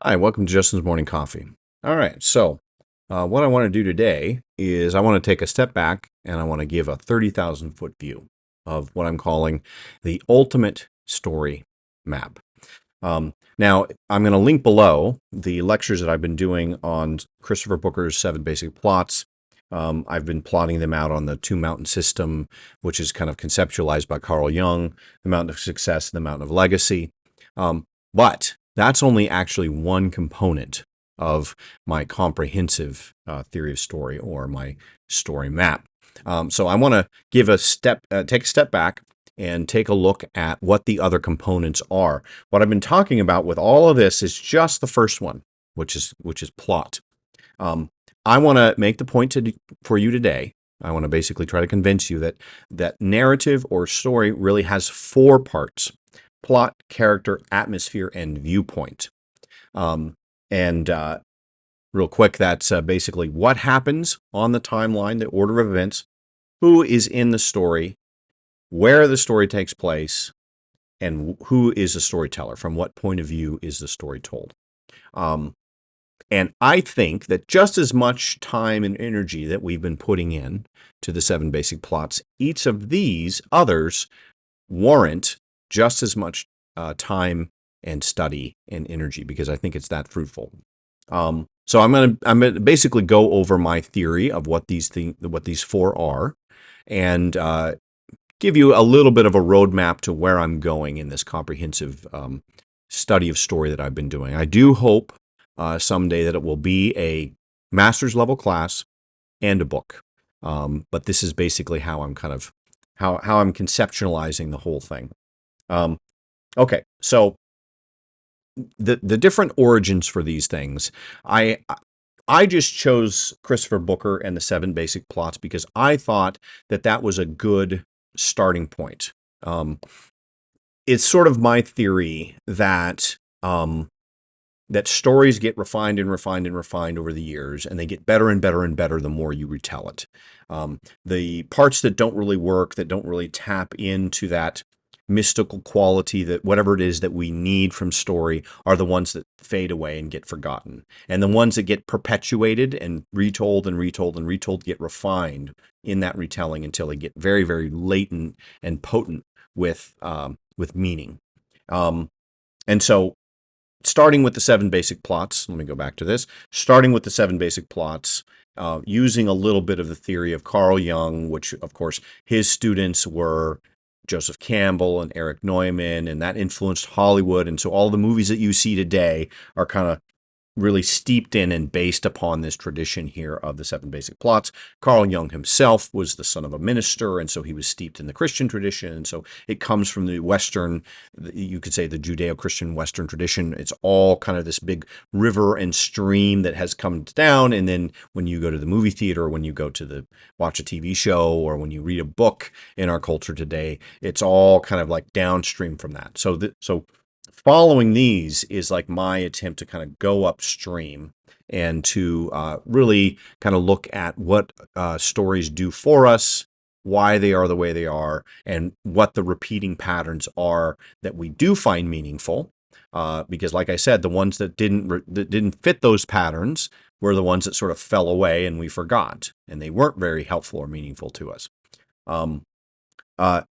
Hi, welcome to Justin's Morning Coffee. All right, so what I want to do today is I want to take a step back and I want to give a 30,000 foot view of what I'm calling the ultimate story map. Now, I'm going to link below the lectures that I've been doing on Christopher Booker's 7 Basic Plots. I've been plotting them out on the two mountain system, which is kind of conceptualized by Carl Jung, the mountain of success and the mountain of legacy. But that's only actually one component of my comprehensive theory of story, or my story map. So I want to take a step back and take a look at what the other components are. What I've been talking about with all of this is just the first one, which is plot. I want to make the point for you today. I want to basically try to convince you that narrative or story really has four parts: plot, character, atmosphere, and viewpoint. And real quick, that's basically what happens on the timeline, the order of events, who is in the story, where the story takes place, and who is the storyteller. From what point of view is the story told? And I think that just as much time and energy that we've been putting in to the 7 basic plots, each of these others warrant just as much time and study and energy, because I think it's that fruitful. So I'm gonna basically go over my theory of what these four are, and give you a little bit of a roadmap to where I'm going in this comprehensive study of story that I've been doing. I do hope someday that it will be a master's level class and a book, but this is basically how I'm how I'm conceptualizing the whole thing. Okay, so the different origins for these things, I just chose Christopher Booker and the 7 basic plots because I thought that was a good starting point. It's sort of my theory that that stories get refined and refined and refined over the years, and they get better and better and better the more you retell it. The parts that don't really work, that don't really tap into that mystical quality, that whatever it is that we need from story, are the ones that fade away and get forgotten. And the ones that get perpetuated and retold and retold and retold get refined in that retelling until they get very, very latent and potent with meaning. And so starting with the 7 basic plots, let me go back to this, starting with the 7 basic plots, using a little bit of the theory of Carl Jung, which of course his students were Joseph Campbell and Eric Neumann, and that influenced Hollywood. And so all the movies that you see today are kind of really steeped in and based upon this tradition here of the 7 basic plots. Carl Jung himself was the son of a minister, and so he was steeped in the Christian tradition. And so it comes from the Western, you could say the Judeo-Christian Western tradition. It's all kind of this big river and stream that has come down. And then when you go to the movie theater, or when you go to watch a TV show, or when you read a book in our culture today, it's all kind of like downstream from that. So following these is like my attempt to kind of go upstream and to really kind of look at what stories do for us, why they are the way they are, and what the repeating patterns are that we do find meaningful. Because, like I said, the ones that didn't fit those patterns were the ones that sort of fell away and we forgot, and they weren't very helpful or meaningful to us.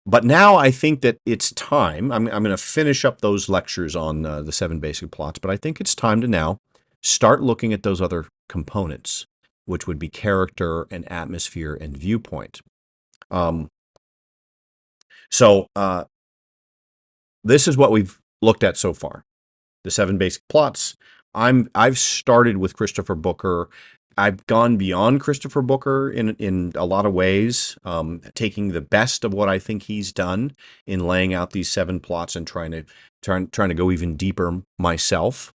But now I think that it's time. I'm going to finish up those lectures on the 7 basic plots, but I think it's time to now start looking at those other components, which would be character and atmosphere and viewpoint. So this is what we've looked at so far. The 7 basic plots. I've started with Christopher Booker. I've gone beyond Christopher Booker in a lot of ways, taking the best of what I think he's done in laying out these 7 plots and trying to go even deeper myself,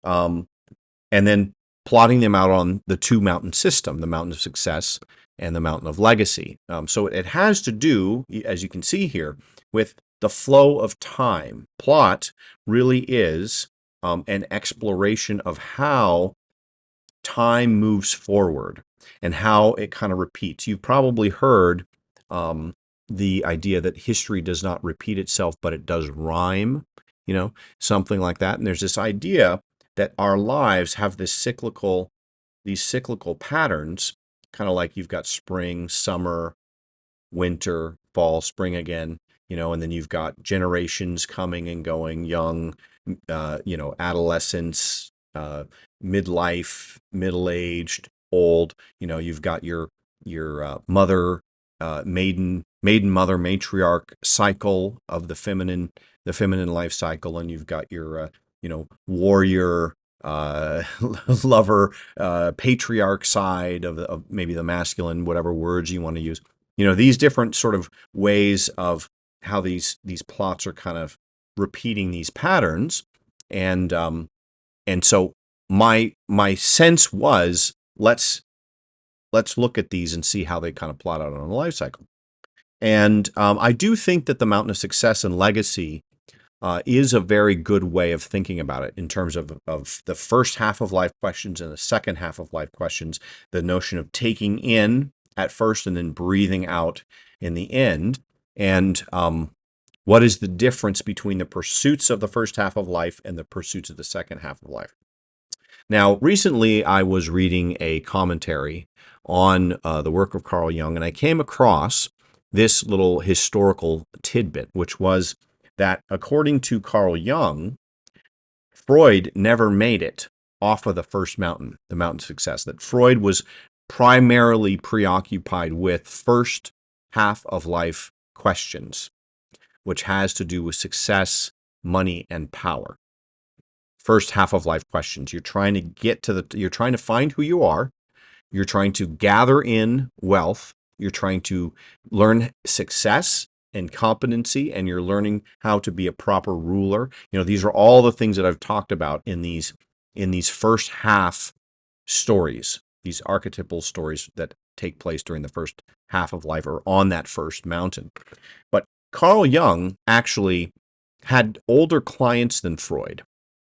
and then plotting them out on the 2 mountain system, the mountain of success and the mountain of legacy. So it has to do, as you can see here, with the flow of time. Plot really is an exploration of how time moves forward and how it kind of repeats. You've probably heard the idea that history does not repeat itself, but it does rhyme, something like that. And there's this idea that our lives have these cyclical patterns, kind of like you've got spring, summer, winter, fall, spring again, and then you've got generations coming and going, young, adolescence, midlife, middle-aged, old. You've got your mother, maiden mother matriarch cycle of the feminine life cycle, and you've got your warrior, lover, patriarch side of maybe the masculine, whatever words you want to use. These different sort of ways of how these plots are kind of repeating these patterns, and so my sense was, let's look at these and see how they kind of plot out on a life cycle. And I do think that the Mountain of Success and Legacy is a very good way of thinking about it in terms of the first half of life questions and the second half of life questions, the notion of taking in at first and then breathing out in the end. And what is the difference between the pursuits of the first half of life and the pursuits of the second half of life? Now, recently I was reading a commentary on the work of Carl Jung, and I came across this little historical tidbit, which was that according to Carl Jung, Freud never made it off of the first mountain, the Mountain of Success, that Freud was primarily preoccupied with first half of life questions, which has to do with success, money, and power. First half of life questions. You're trying to find who you are. You're trying to gather in wealth. You're trying to learn success and competency, and you're learning how to be a proper ruler. These are all the things that I've talked about in these first half stories, these archetypal stories that take place during the first half of life or on that first mountain. But Carl Jung actually had older clients than Freud,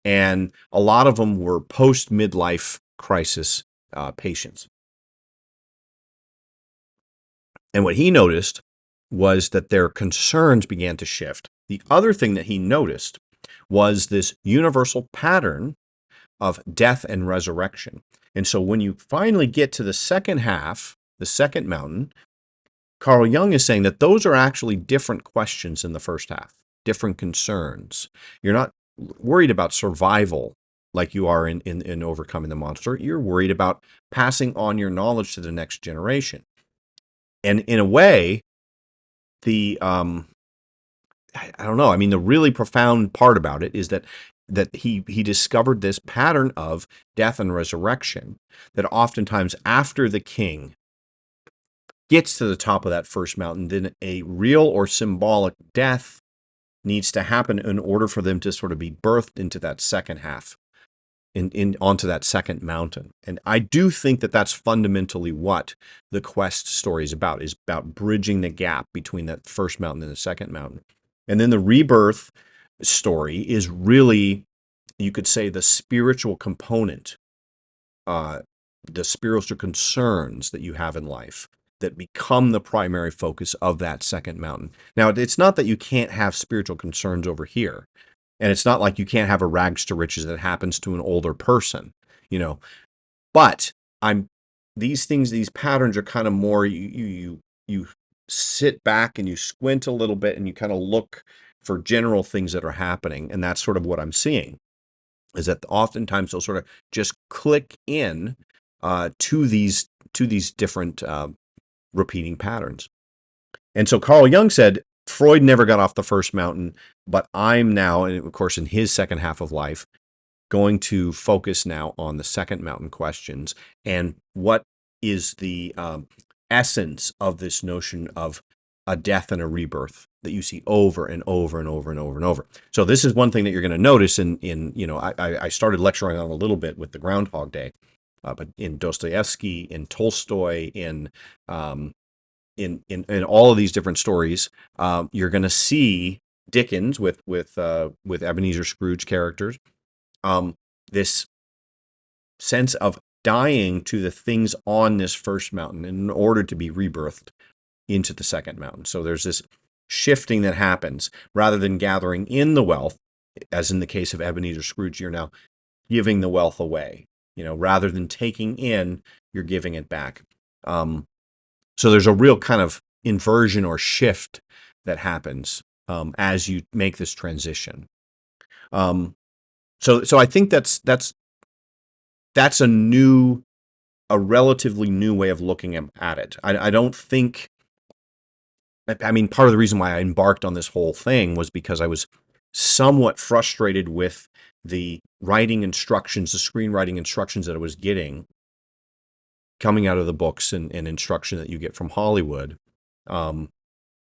and a lot of them were post-midlife crisis patients. And what he noticed was that their concerns began to shift. The other thing that he noticed was this universal pattern of death and resurrection. And so when you finally get to the second half, the second mountain, Carl Jung is saying that those are actually different questions in the first half, different concerns. You're not worried about survival like you are in overcoming the monster. You're worried about passing on your knowledge to the next generation. And in a way, I don't know. I mean, the really profound part about it is that he discovered this pattern of death and resurrection, that oftentimes after the king gets to the top of that first mountain, then a real or symbolic death needs to happen in order for them to sort of be birthed into that second half, onto that second mountain. And I do think that that's fundamentally what the quest story is about bridging the gap between that first mountain and the second mountain. And then the rebirth story is really, you could say, the spiritual component, the spiritual concerns that you have in life that become the primary focus of that second mountain. Now, it's not that you can't have spiritual concerns over here. And it's not like you can't have a rags to riches that happens to an older person, But these patterns are kind of more, you sit back and you squint a little bit and you kind of look for general things that are happening. And that's sort of what I'm seeing, is that oftentimes they'll sort of just click in to these different repeating patterns. And so Carl Jung said, Freud never got off the first mountain, but I'm now, and of course in his second half of life, going to focus now on the second mountain questions and what is the essence of this notion of a death and a rebirth that you see over and over and over and over and over. So this is one thing that you're going to notice I started lecturing on a little bit with the Groundhog Day, but in Dostoevsky, in Tolstoy, in all of these different stories, you're going to see Dickens with Ebenezer Scrooge characters, this sense of dying to the things on this first mountain in order to be rebirthed into the second mountain. So there's this shifting that happens. Rather than gathering in the wealth, as in the case of Ebenezer Scrooge, you're now giving the wealth away. Rather than taking in, you're giving it back. So there's a real kind of inversion or shift that happens as you make this transition. So I think that's a relatively new way of looking at it. I don't think. I mean, part of the reason why I embarked on this whole thing was because I was somewhat frustrated with the writing instructions, the screenwriting instructions that I was getting coming out of the books and instruction that you get from Hollywood.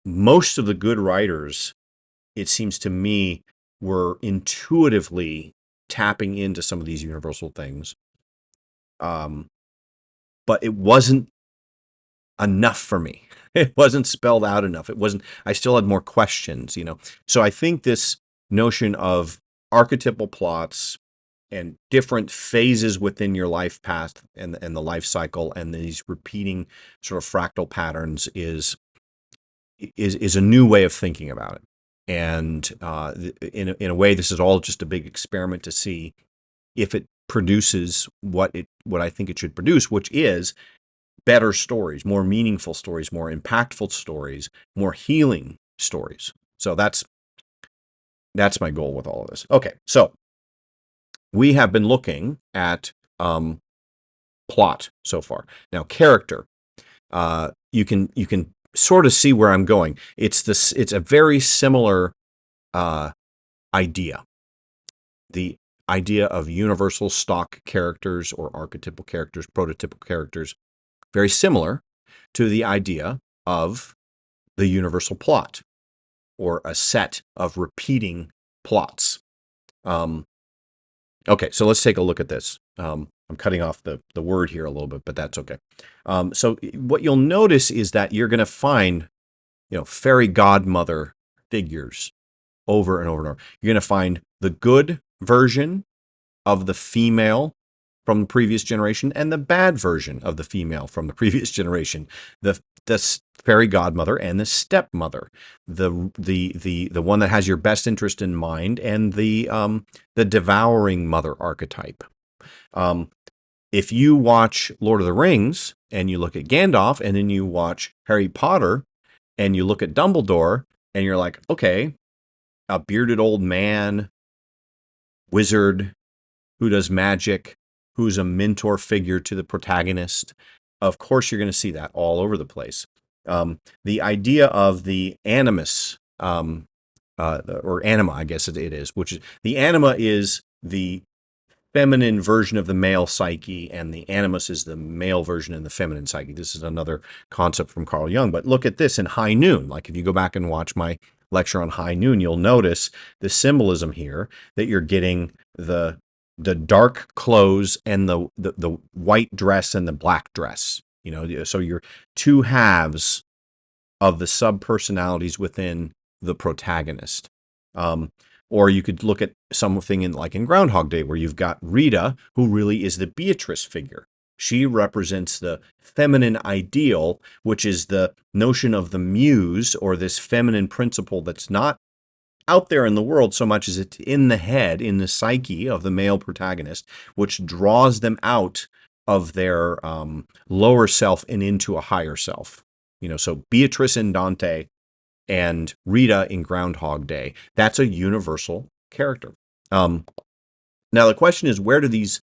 Most of the good writers, it seems to me, were intuitively tapping into some of these universal things. But it wasn't enough for me. It wasn't spelled out enough. I still had more questions, So I think this notion of archetypal plots and different phases within your life path and the life cycle and these repeating sort of fractal patterns is a new way of thinking about it. And in a way, this is all just a big experiment to see if it produces what I think it should produce, which is better stories, more meaningful stories, more impactful stories, more healing stories. So that's my goal with all of this. Okay, so we have been looking at plot so far. Now, character. You can sort of see where I'm going. It's a very similar idea. The idea of universal stock characters or archetypal characters, prototypical characters, very similar to the idea of the universal plot or a set of repeating plots. Okay, so let's take a look at this. I'm cutting off the word here a little bit, but that's okay. So what you'll notice is that you're going to find, fairy godmother figures over and over and over. You're going to find the good version of the female from the previous generation and the bad version of the female from the previous generation. The fairy godmother and the stepmother, the one that has your best interest in mind, and the devouring mother archetype. If you watch Lord of the Rings and you look at Gandalf, and then you watch Harry Potter and you look at Dumbledore, and you're like, okay, a bearded old man, wizard who does magic, who's a mentor figure to the protagonist. Of course, you're going to see that all over the place. The idea of the animus, or anima, I guess it is, which is the anima is the feminine version of the male psyche, and the animus is the male version in the feminine psyche. This is another concept from Carl Jung. But look at this in High Noon. Like if you go back and watch my lecture on High Noon, you'll notice the symbolism here that you're getting the dark clothes and the white dress and the black dress. So you're two halves of the sub-personalities within the protagonist. Or you could look at something in Groundhog Day, where you've got Rita, who really is the Beatrice figure. She represents the feminine ideal, which is the notion of the muse, or this feminine principle that's not out there in the world so much as it's in the head, in the psyche of the male protagonist, which draws them out of their lower self and into a higher self. So Beatrice in Dante and Rita in Groundhog Day, that's a universal character. Now the question is, where do these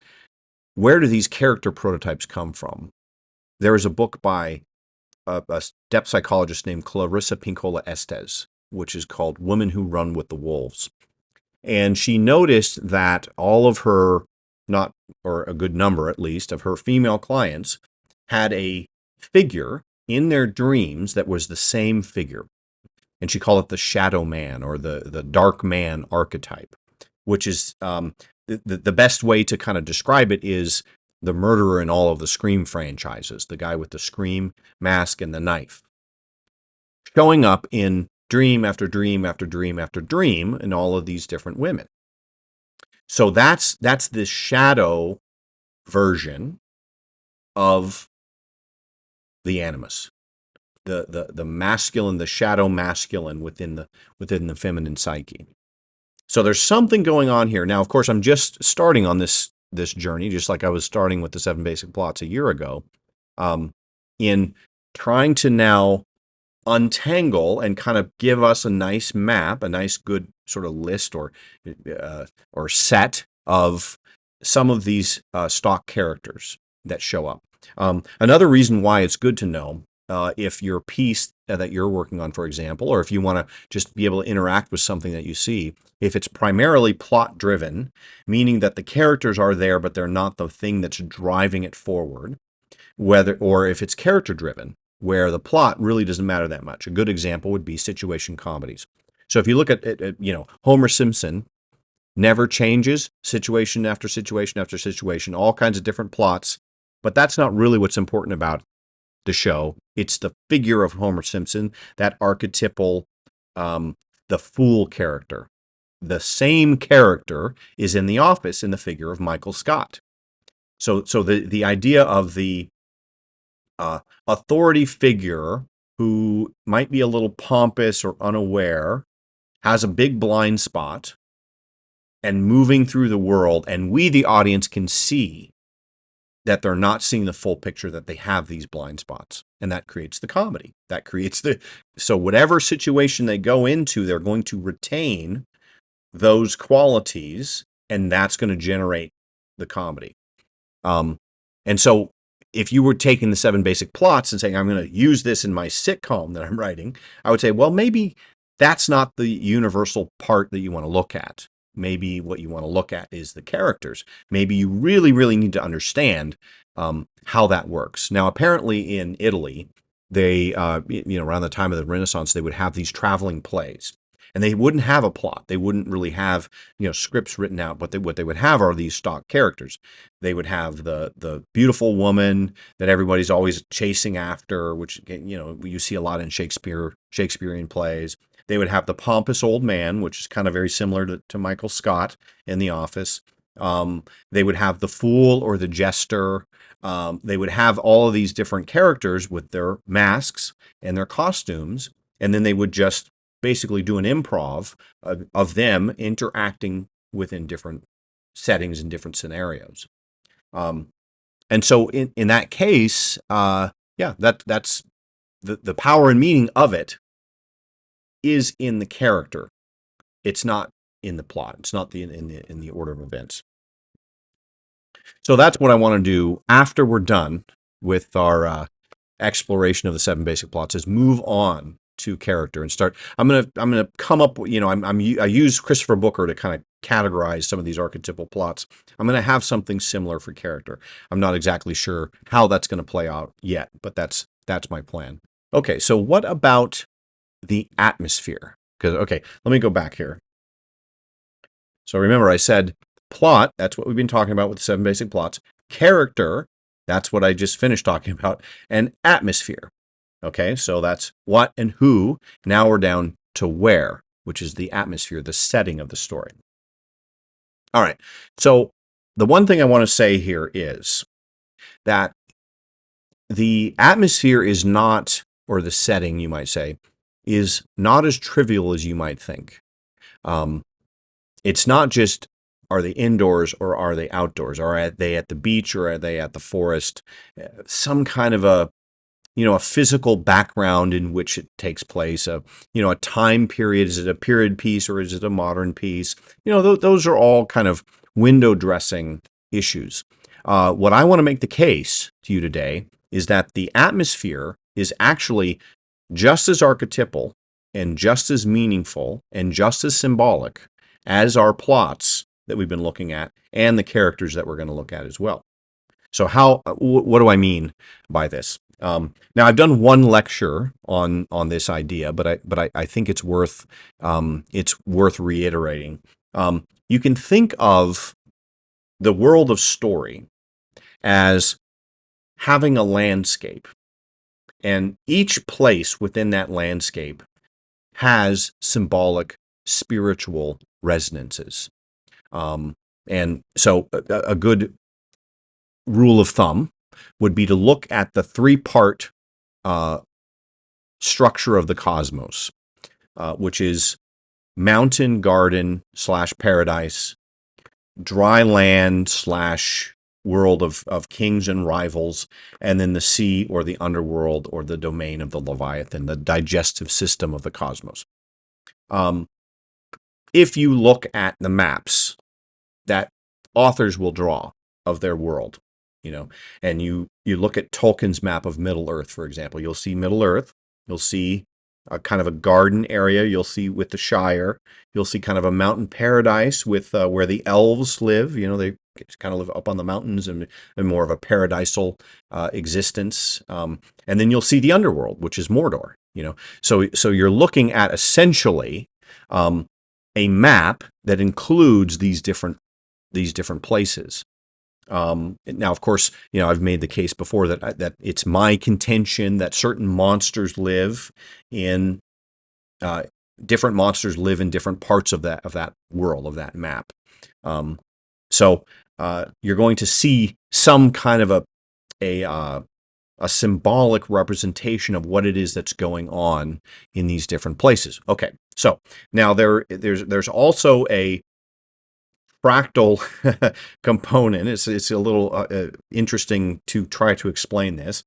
character prototypes come from? There is a book by a depth psychologist named Clarissa Pinkola Estes, which is called Women Who Run with the Wolves. And she noticed that all of her, or a good number at least, of her female clients had a figure in their dreams that was the same figure. And she called it the shadow man, or the dark man archetype, which is the best way to kind of describe it is the murderer in all of the Scream franchises, the guy with the Scream mask and the knife, showing up in dream after dream after dream after dream in all of these different women. So that's the shadow version of the animus, the masculine, the shadow masculine within the feminine psyche. So there's something going on here. Now, of course, I'm just starting on this journey, just like I was starting with the 7 basic plots a year ago, in trying to now untangle and kind of give us a nice map, a nice good sort of list or set of some of these stock characters that show up. Another reason why it's good to know if your piece that you're working on, for example, or if you want to just be able to interact with something that you see, if it's primarily plot driven, meaning that the characters are there but they're not the thing that's driving it forward, or if it's character driven, where the plot really doesn't matter that much. A good example would be situation comedies. So if you look at Homer Simpson never changes, situation after situation after situation, all kinds of different plots, but that's not really what's important about the show. It's the figure of Homer Simpson, that archetypal, the fool character. The same character is in The Office in the figure of Michael Scott. So the idea of the authority figure who might be a little pompous or unaware, has a big blind spot, and moving through the world, and we, the audience, can see that they're not seeing the full picture, that they have these blind spots. And that creates the comedy. That creates so whatever situation they go into, they're going to retain those qualities, and that's going to generate the comedy. And so if you were taking the 7 basic plots and saying, I'm going to use this in my sitcom that I'm writing, I would say, well, maybe that's not the universal part that you want to look at. Maybe what you want to look at is the characters. Maybe you really, really need to understand how that works. Now, apparently in Italy, they, around the time of the Renaissance, they would have these traveling plays. And they wouldn't have a plot. They wouldn't really have, scripts written out. But what they would have are these stock characters. They would have the beautiful woman that everybody's always chasing after, which you see a lot in Shakespearean plays. They would have the pompous old man, which is kind of very similar to Michael Scott in The Office. They would have the fool or the jester. They would have all of these different characters with their masks and their costumes, and then they would just basically do an improv of them interacting within different settings and different scenarios. And so in that case, that's the power and meaning of it is in the character. It's not in the plot. It's not in the order of events. So that's what I want to do after we're done with our exploration of the 7 basic plots, is move on to character and start. I'm gonna come up. I use Christopher Booker to kind of categorize some of these archetypal plots. I'm gonna have something similar for character. I'm not exactly sure how that's going to play out yet, but that's my plan. Okay, so what about the atmosphere? Let me go back here. So remember, I said plot. That's what we've been talking about with the 7 basic plots. Character. That's what I just finished talking about. And atmosphere. Okay, so that's what and who. Now we're down to where, which is the atmosphere, the setting of the story. All right, so the one thing I want to say here is that the atmosphere is not, or the setting, you might say, is not as trivial as you might think. It's not just, are they indoors or are they outdoors? Are they at the beach or are they at the forest? Some kind of a physical background in which it takes place, a time period. Is it a period piece or is it a modern piece? Those are all kind of window dressing issues. What I want to make the case to you today is that the atmosphere is actually just as archetypal and just as meaningful and just as symbolic as our plots that we've been looking at and the characters that we're going to look at as well. So what do I mean by this? Now I've done one lecture on this idea, but I think it's worth reiterating. You can think of the world of story as having a landscape, and each place within that landscape has symbolic, spiritual resonances. And so a good rule of thumb would be to look at the 3-part structure of the cosmos, which is mountain garden slash paradise, dry land slash world of kings and rivals, and then the sea or the underworld or the domain of the Leviathan, the digestive system of the cosmos. If you look at the maps that authors will draw of their world, and you look at Tolkien's map of Middle Earth, for example, you'll see Middle Earth, you'll see a kind of a garden area, you'll see with the Shire, you'll see kind of a mountain paradise with where the elves live. They kind of live up on the mountains and more of a paradisal existence. And then you'll see the underworld, which is Mordor. So you're looking at essentially a map that includes these different places. Now, of course, I've made the case before that it's my contention that certain monsters live in different monsters live in different parts of that world, of that map. So you're going to see some kind of a symbolic representation of what it is that's going on in these different places. Okay, so now there's also a fractal component. It's a little interesting to try to explain this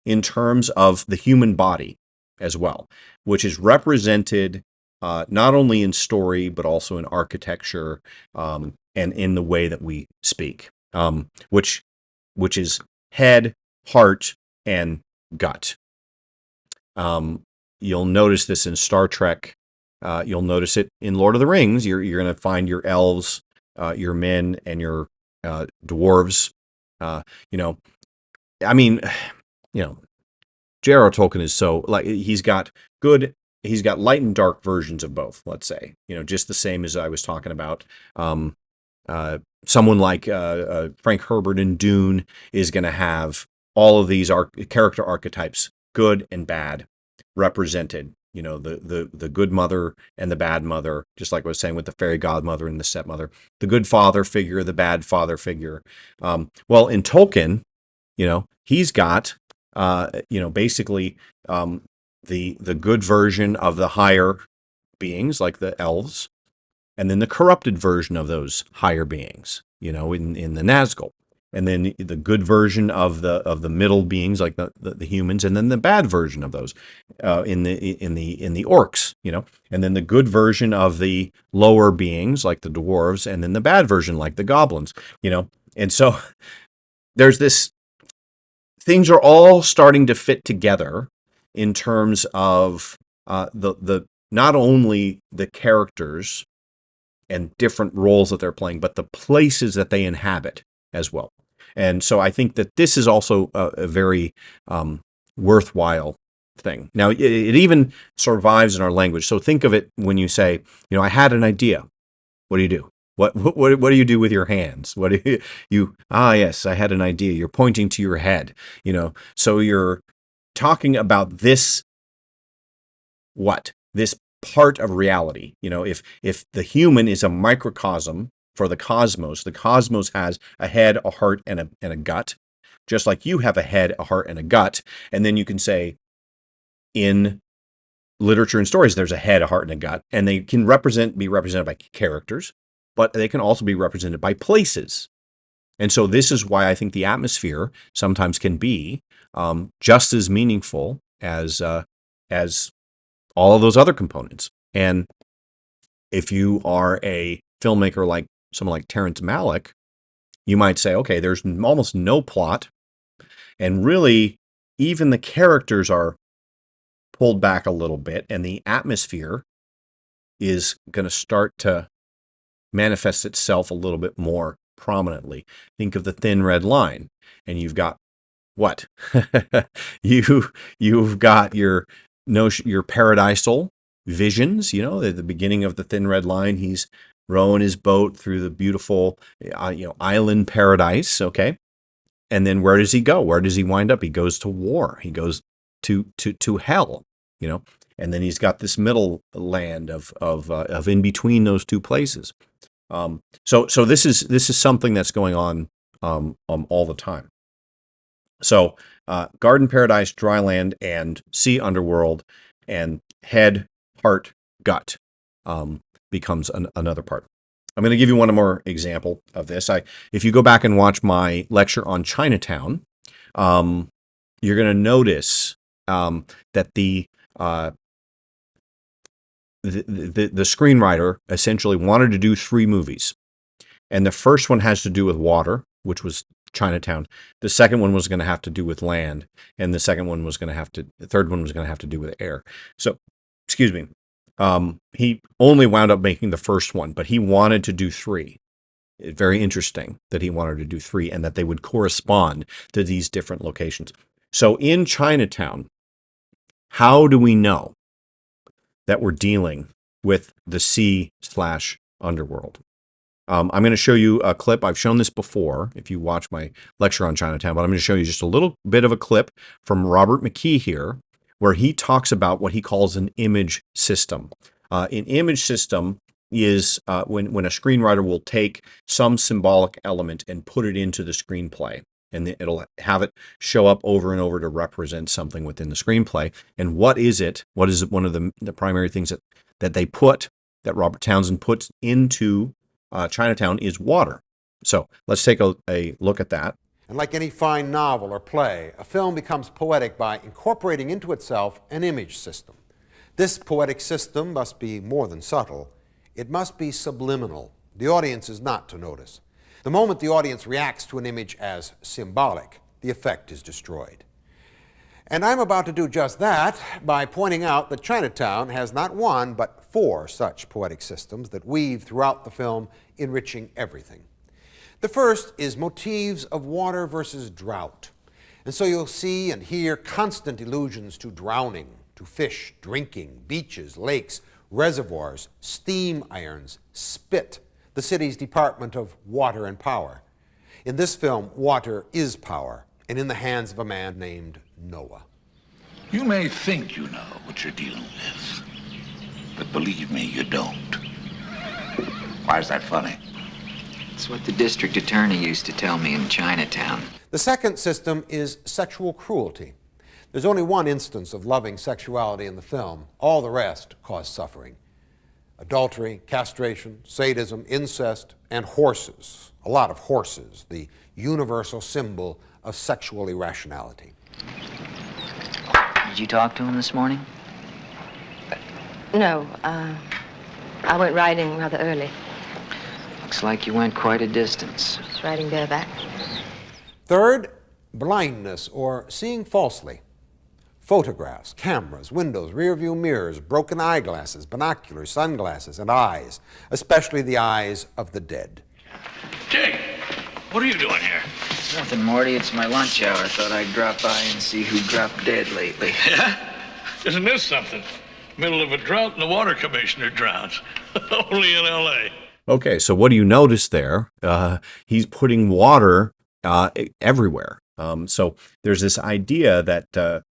in terms of the human body as well, which is represented not only in story but also in architecture and in the way that we speak, which is head, heart, and gut. You'll notice this in Star Trek. You'll notice it in Lord of the Rings. You're going to find your elves, your men, and your dwarves. J.R.R. Tolkien is so, like, he's got light and dark versions of both, let's say. Just the same as I was talking about. Someone like Frank Herbert in Dune is going to have all of these character archetypes, good and bad, represented. The good mother and the bad mother, just like I was saying with the fairy godmother and the stepmother, the good father figure, the bad father figure. Well, in Tolkien, he's got, basically the good version of the higher beings, like the elves, and then the corrupted version of those higher beings, in the Nazgul. And then the good version of the middle beings, like the humans, and then the bad version of those in the orcs, and then the good version of the lower beings, like the dwarves, and then the bad version, like the goblins, And so there's this. Things are all starting to fit together in terms of the not only the characters and different roles that they're playing, but the places that they inhabit as well. And so I think that this is also a very worthwhile thing. Now, it even survives in our language. So think of it when you say, I had an idea. What do you do? What do you do with your hands? What do you yes, I had an idea. You're pointing to your head, So you're talking about this part of reality. If the human is a microcosm for the cosmos has a head, a heart, and a gut, just like you have a head, a heart, and a gut. And then you can say in literature and stories, there's a head, a heart, and a gut, and they can be represented by characters, but they can also be represented by places. And so this is why I think the atmosphere sometimes can be just as meaningful as all of those other components. And if you are a filmmaker like someone like Terrence Malick, you might say, okay, there's almost no plot, and really even the characters are pulled back a little bit, and the atmosphere is going to start to manifest itself a little bit more prominently. Think of the Thin Red Line, and you've got what? You've got your paradisal visions. At the beginning of the Thin Red Line, he's rowing his boat through the beautiful, island paradise. Okay, and then where does he go? Where does he wind up? He goes to war. He goes to hell. And then he's got this middle land of in between those two places. So this is something that's going on all the time. So garden paradise, dry land, and sea underworld, and head, heart, gut. becomes another part. I'm going to give you one more example of this. If you go back and watch my lecture on Chinatown, you're going to notice that the screenwriter essentially wanted to do 3 movies. And the first one has to do with water, which was Chinatown. The second one was going to have to do with land. And the third one was going to have to do with air. So, excuse me. He only wound up making the first one, but he wanted to do 3. It's very interesting that he wanted to do 3 and that they would correspond to these different locations. So in Chinatown, how do we know that we're dealing with the sea/underworld? I'm going to show you a clip. I've shown this before if you watch my lecture on Chinatown, but I'm going to show you just a little bit of a clip from Robert McKee here, where he talks about what he calls an image system. An image system is when a screenwriter will take some symbolic element and put it into the screenplay, and it'll have it show up over and over to represent something within the screenplay. And what is it? What is it? One of the primary things that Robert Townsend puts into Chinatown is water. So let's take a look at that. And like any fine novel or play, a film becomes poetic by incorporating into itself an image system. This poetic system must be more than subtle. It must be subliminal. The audience is not to notice. The moment the audience reacts to an image as symbolic, the effect is destroyed. And I'm about to do just that by pointing out that Chinatown has not one, but 4 such poetic systems that weave throughout the film, enriching everything. The first is motifs of water versus drought. And so you'll see and hear constant allusions to drowning, to fish, drinking, beaches, lakes, reservoirs, steam irons, spit, the city's Department of Water and Power. In this film, water is power, and in the hands of a man named Noah. You may think you know what you're dealing with, but believe me, you don't. Why is that funny? It's what the district attorney used to tell me in Chinatown. The second system is sexual cruelty. There's only one instance of loving sexuality in the film. All the rest cause suffering. Adultery, castration, sadism, incest, and horses. A lot of horses, the universal symbol of sexual irrationality. Did you talk to him this morning? No, I went riding rather early. Looks like you went quite a distance. Just riding bareback. Third, blindness or seeing falsely. Photographs, cameras, windows, rearview mirrors, broken eyeglasses, binoculars, sunglasses, and eyes, especially the eyes of the dead. Jake, what are you doing here? Nothing, Morty. It's my lunch hour. Thought I'd drop by and see who dropped dead lately. Yeah? Isn't this something? Middle of a drought and the water commissioner drowns. Only in L.A. Okay, so what do you notice there? He's putting water everywhere. So there's this idea that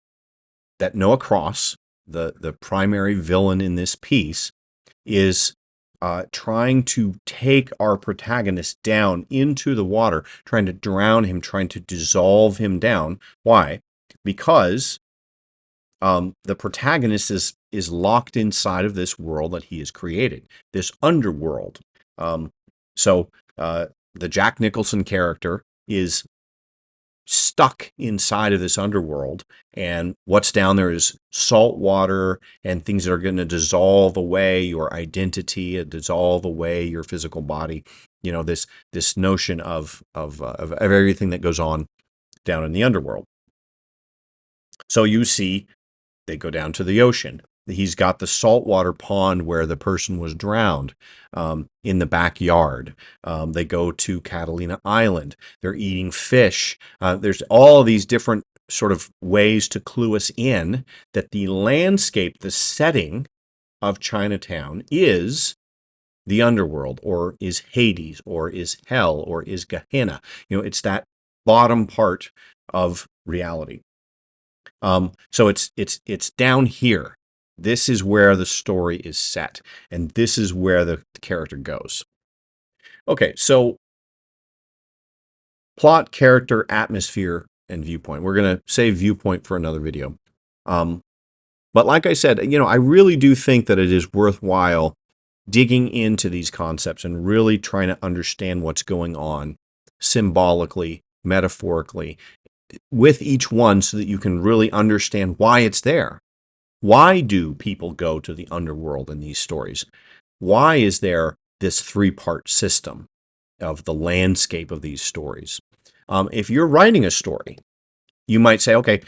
Noah Cross, the primary villain in this piece, is trying to take our protagonist down into the water, trying to drown him, trying to dissolve him down. Why? Because the protagonist is locked inside of this world that he has created, this underworld. So the Jack Nicholson character is stuck inside of this underworld, and what's down there is salt water and things that are going to dissolve away your identity, dissolve away your physical body. You know, this notion of everything that goes on down in the underworld. So you see, they go down to the ocean. He's got the saltwater pond where the person was drowned in the backyard. They go to Catalina Island. They're eating fish. There's all these different sort of ways to clue us in that the landscape, the setting of Chinatown is the underworld, or is Hades, or is hell, or is Gehenna. You know, it's that bottom part of reality. So it's down here. This is where the story is set, and this is where the character goes. Okay, so plot, character, atmosphere, and viewpoint. We're going to save viewpoint for another video. But like I said, you know, I really do think that it is worthwhile digging into these concepts and really trying to understand what's going on symbolically, metaphorically, with each one so that you can really understand why it's there. Why do people go to the underworld in these stories? Why is there this three-part system of the landscape of these stories? If you're writing a story, you might say, okay,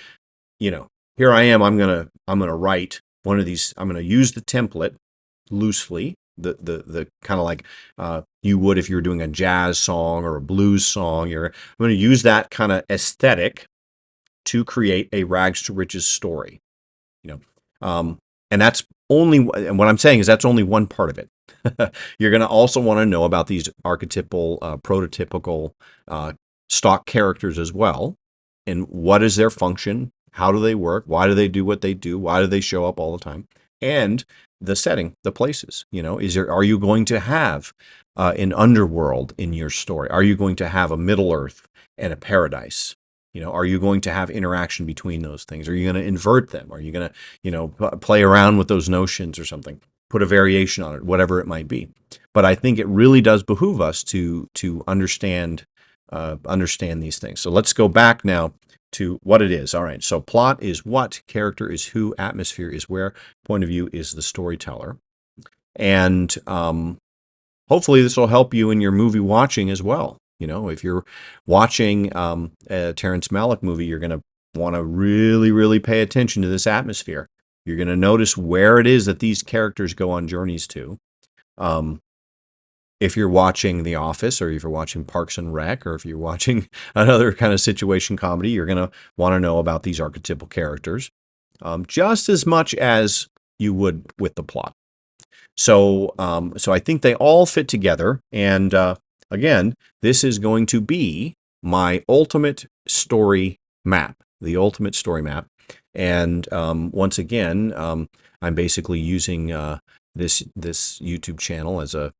here I am. I'm gonna write one of these. I'm gonna use the template loosely, the kind of like you would if you were doing a jazz song or a blues song. I'm going to use that kind of aesthetic to create a rags to riches story. And that's only. And what I'm saying is that's only one part of it. You're going to also want to know about these archetypal, prototypical stock characters as well, and what is their function? How do they work? Why do they do what they do? Why do they show up all the time? And the setting, the places. Are you going to have an underworld in your story? Are you going to have a Middle Earth and a paradise? Are you going to have interaction between those things? Are you going to invert them? Are you going to, play around with those notions or something? Put a variation on it, whatever it might be. But I think it really does behoove us to understand these things. So let's go back now to what it is. All right. So plot is what, character is who, atmosphere is where, point of view is the storyteller, and hopefully this will help you in your movie watching as well. If you're watching a Terrence Malick movie, you're going to want to really, really pay attention to this atmosphere. You're going to notice where it is that these characters go on journeys to. If you're watching The Office, or if you're watching Parks and Rec, or if you're watching another kind of situation comedy, you're going to want to know about these archetypal characters just as much as you would with the plot. So I think they all fit together. And again, this is going to be my ultimate story map, the ultimate story map. And once again, I'm basically using this YouTube channel as a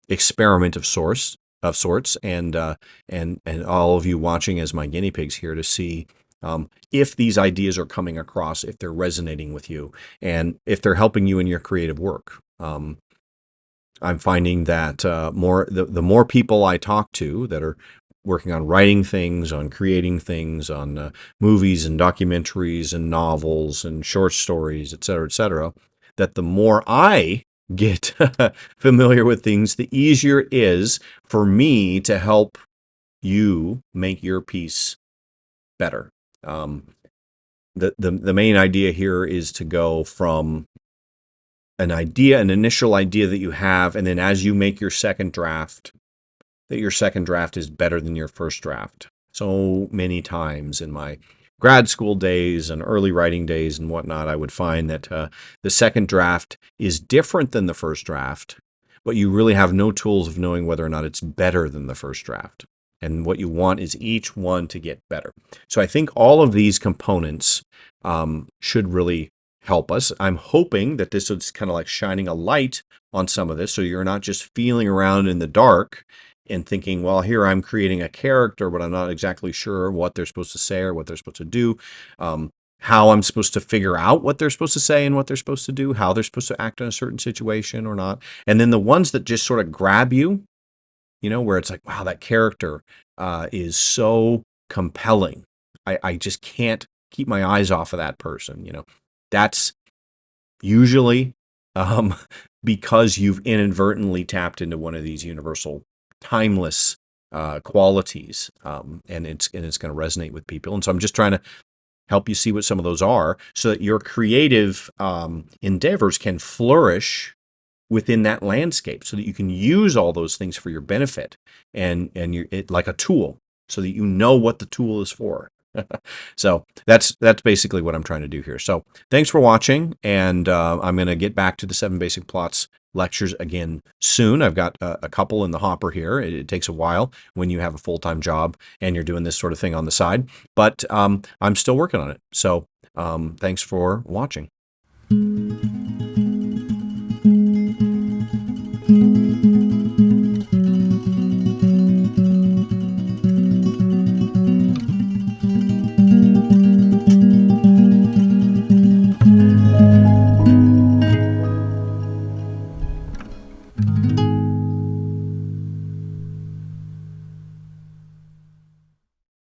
experiment of sorts, and all of you watching as my guinea pigs here to see if these ideas are coming across, if they're resonating with you, and if they're helping you in your creative work. I'm finding that the more people I talk to that are working on writing things, on creating things, on movies and documentaries and novels and short stories, et cetera, that the more I get familiar with things, the easier it is for me to help you make your piece better. The main idea here is to go from an initial idea that you have, and then as you make your second draft, that your second draft is better than your first draft. So many times in my grad school days and early writing days and whatnot, I would find that the second draft is different than the first draft, but you really have no tools of knowing whether or not it's better than the first draft. And what you want is each one to get better. So I think all of these components should really help us. I'm hoping that this is kind of like shining a light on some of this, so you're not just feeling around in the dark and thinking, well, here I'm creating a character, but I'm not exactly sure what they're supposed to say or what they're supposed to do, how I'm supposed to figure out what they're supposed to say and what they're supposed to do, how they're supposed to act in a certain situation or not. And then the ones that just sort of grab you, where it's like, wow, that character is so compelling. I just can't keep my eyes off of that person. That's usually because you've inadvertently tapped into one of these universal, timeless qualities, and it's going to resonate with people. And so I'm just trying to help you see what some of those are, so that your creative endeavors can flourish within that landscape, so that you can use all those things for your benefit, and you're like a tool, so that you know what the tool is for. So that's basically what I'm trying to do here. So thanks for watching, and I'm going to get back to the 7 Basic Plots lectures again soon. I've got a couple in the hopper here. It takes a while when you have a full-time job and you're doing this sort of thing on the side, but I'm still working on it. So thanks for watching. you.